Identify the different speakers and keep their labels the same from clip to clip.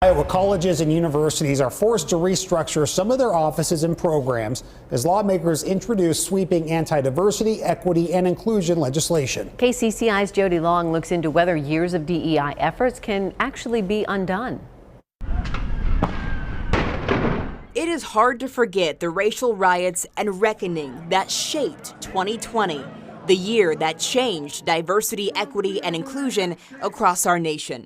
Speaker 1: Iowa colleges and universities are forced to restructure some of their offices and programs as lawmakers introduce sweeping anti-diversity, equity, and inclusion legislation.
Speaker 2: KCCI's Jody Long looks into whether years of DEI efforts can actually be undone.
Speaker 3: It is hard to forget the racial riots and reckoning that shaped 2020, the year that changed diversity, equity, and inclusion across our nation.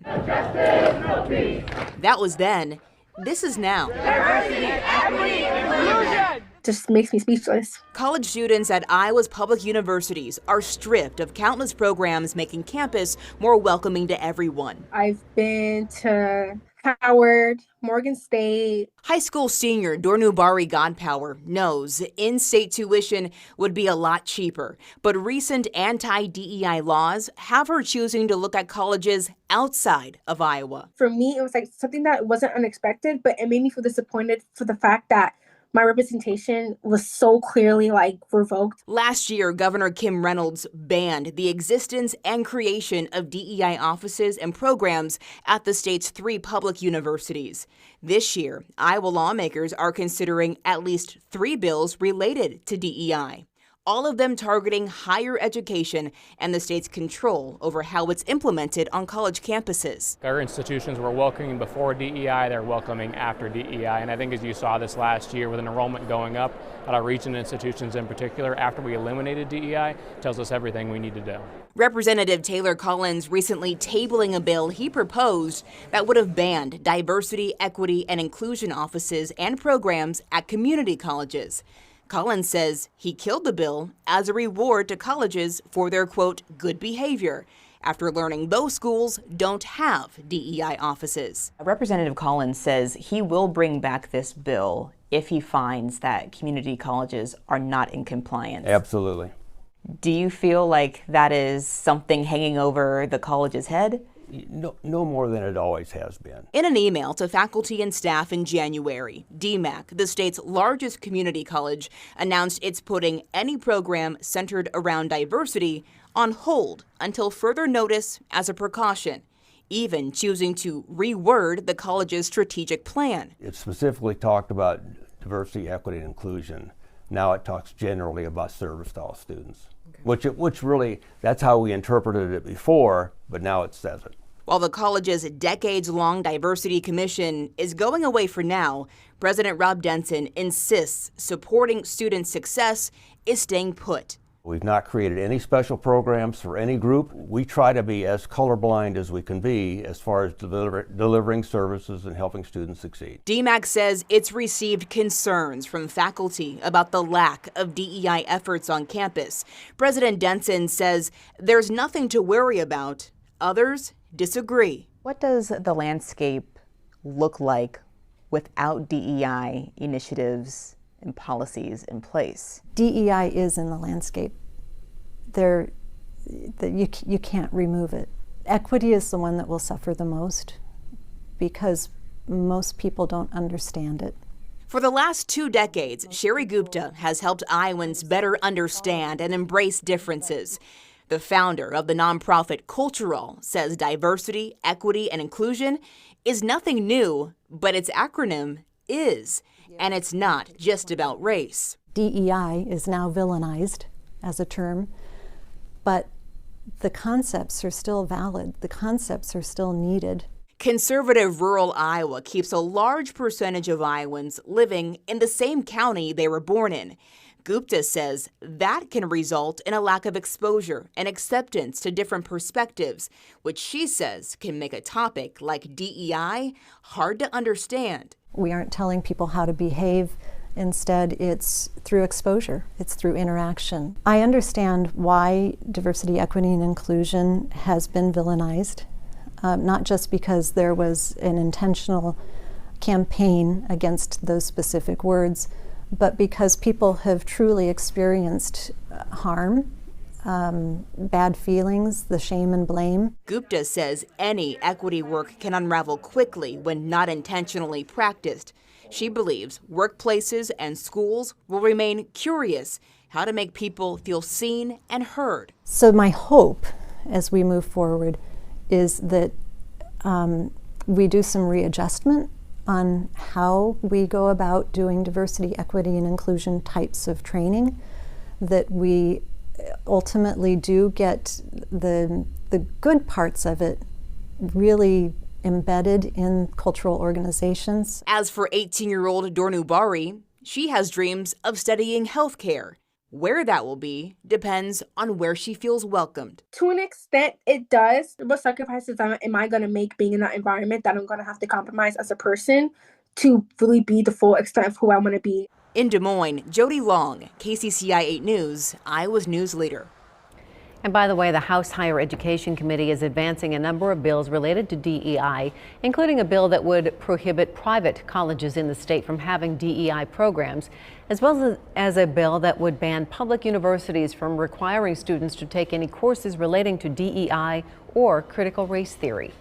Speaker 3: That was then. This is now.
Speaker 4: Diversity, equity, inclusion.
Speaker 5: Just makes me speechless.
Speaker 3: College students at Iowa's public universities are stripped of countless programs making campus more welcoming to everyone.
Speaker 5: I've been to Howard, Morgan State.
Speaker 3: High school senior Dornubari Godpower knows in-state tuition would be a lot cheaper, but recent anti-DEI laws have her choosing to look at colleges outside of Iowa.
Speaker 5: For me, it was like something that wasn't unexpected, but it made me feel disappointed for the fact that my representation was so clearly revoked.
Speaker 3: Last year, Governor Kim Reynolds banned the existence and creation of DEI offices and programs at the state's 3 public universities. This year, Iowa lawmakers are considering at least 3 bills related to DEI, all of them targeting higher education and the state's control over how it's implemented on college campuses.
Speaker 6: Our institutions were welcoming before DEI, they're welcoming after DEI, and I think as you saw this last year with enrollment going up at our region institutions in particular, after we eliminated DEI, tells us everything we need to do.
Speaker 3: Representative Taylor Collins recently tabling a bill he proposed that would have banned diversity, equity, and inclusion offices and programs at community colleges. Collins says he killed the bill as a reward to colleges for their, quote, good behavior, after learning those schools don't have DEI offices.
Speaker 7: Representative Collins says he will bring back this bill if he finds that community colleges are not in compliance.
Speaker 8: Absolutely.
Speaker 7: Do you feel like that is something hanging over the college's head?
Speaker 8: No more than it always has been.
Speaker 3: In an email to faculty and staff in January, DMACC, the state's largest community college, announced it's putting any program centered around diversity on hold until further notice as a precaution, even choosing to reword the college's strategic plan.
Speaker 8: It specifically talked about diversity, equity, and inclusion. Now it talks generally about service to all students, which really, that's how we interpreted it before, but now it says it.
Speaker 3: While the college's decades-long diversity commission is going away for now, President Rob Denson insists supporting student success is staying put.
Speaker 8: We've not created any special programs for any group. We try to be as colorblind as we can be as far as delivering services and helping students succeed.
Speaker 3: DMACC says it's received concerns from faculty about the lack of DEI efforts on campus. President Denson says there's nothing to worry about. Others disagree.
Speaker 7: What does the landscape look like without DEI initiatives and policies in place?
Speaker 9: DEI is in the landscape. You can't remove it. Equity is the one that will suffer the most because most people don't understand it.
Speaker 3: For the last 2 decades, Sherry Gupta has helped Iowans better understand and embrace differences. The founder of the nonprofit Cultural says diversity, equity, and inclusion is nothing new, but its acronym is, and it's not just about race.
Speaker 9: DEI is now villainized as a term, but the concepts are still valid. The concepts are still needed.
Speaker 3: Conservative rural Iowa keeps a large percentage of Iowans living in the same county they were born in. Gupta says that can result in a lack of exposure and acceptance to different perspectives, which she says can make a topic like DEI hard to understand.
Speaker 9: We aren't telling people how to behave. Instead, it's through exposure. It's through interaction. I understand why diversity, equity, and inclusion has been villainized, not just because there was an intentional campaign against those specific words, but because people have truly experienced harm, bad feelings, the shame and blame.
Speaker 3: Gupta says any equity work can unravel quickly when not intentionally practiced. She believes workplaces and schools will remain curious how to make people feel seen and heard.
Speaker 9: So my hope as we move forward is that we do some readjustment on how we go about doing diversity, equity, and inclusion types of training, that we ultimately do get the good parts of it really embedded in cultural organizations.
Speaker 3: As for 18-year-old Dornu Bari, she has dreams of studying healthcare. Where that will be depends on where she feels welcomed.
Speaker 5: To an extent, it does. What sacrifices am I going to make being in that environment that I'm going to have to compromise as a person to really be the full extent of who I want to be?
Speaker 3: In Des Moines, Jody Long, KCCI 8 News, Iowa's news leader.
Speaker 2: And by the way, the House Higher Education Committee is advancing a number of bills related to DEI, including a bill that would prohibit private colleges in the state from having DEI programs, as well as a bill that would ban public universities from requiring students to take any courses relating to DEI or critical race theory.